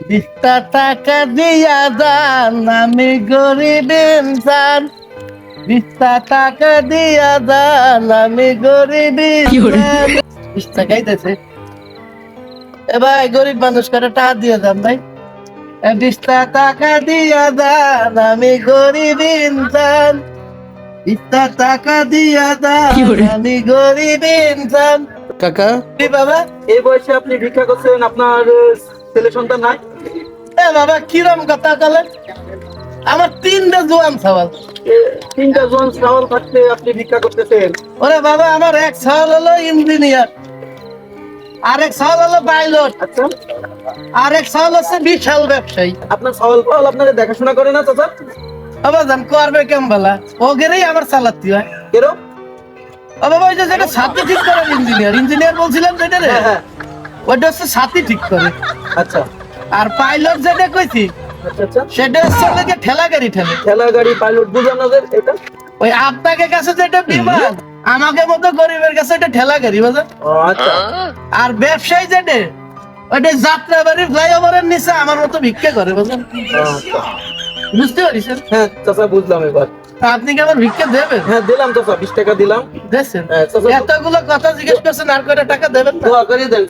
বিশটা টাকা দিয়া দান, আমি গরিব ইনসান। 20টা টাকা দিয়া দান, আমি গরিব ইনসান। 20 টাকাই দিয়েছে। এ ভাই, গরিব মানুষ করে টাকা দিয়ে দান ভাই। 20টা টাকা দিয়া দান, আমি গরিব ইনসান। 20টা টাকা দিয়া দান, আমি গরিব ইনসান। কাকা কি বাবা? এই বয়সে আপনি ভিক্ষা করছেন, আপনার ছেলে সন্তান নাই? এ বাবা, কিরম কথা বলেন? আমার 3টা জোয়ান সওয়াল। তিনটা জন চাউল থাকতে আপনি ভিক্ষা করতেছেন? ওরে বাবা, আমার এক সওয়াল হলো ইঞ্জিনিয়ার, আরেক সওয়াল হলো পাইলট, আচ্ছা, আরেক সওয়াল হচ্ছে বিশাল ব্যবসায়ী। আপনার চাউল পাল আপনাকে দেখাশোনা করে না চাচা? বাবা জান করবে কেম বলা, ওগেরেই আমার চালাতে হয়। কেরো? ও বাবা, ওই যে যেটা ছাতি ঠিক করে ইঞ্জিনিয়ার বলছিলাম যেটা রে, হ্যাঁ হ্যাঁ, ওইটা হচ্ছে ছাতি ঠিক করে। আচ্ছা আর পাইলট যেটা কইছি, আচ্ছা আচ্ছা। সেটা হচ্ছে ওদেরকে ঠেলা গাড়ি ঠেলে। ঠেলা গাড়ি পাইলট বুঝলাম না যে এটা। ওই আপনাকে কাছে যেটা বিমান, আমাকে মতো গরিবের কাছে এটা ঠেলা গাড়ি বাজার। ও আচ্ছা আর ব্যবসায়ী যেটা, ওইটা যাত্রা বাড়ি ফ্লাইওভারের নিচে আমার মতো ভিক্ষা করে বাজার। আচ্ছা। বুঝতে পারিছেন? হ্যাঁ চাচা, বুঝলাম এবার। আপনি কি আমার ভিক্ষা দেবেন? হ্যাঁ দিলাম চাচা, 20 টাকা দিলাম। দেখছেন, হ্যাঁ চাচা, এতগুলো কথা জিজ্ঞেস করছেন, আর কয়টা টাকা দেবেন না? দোয়া করে দেন।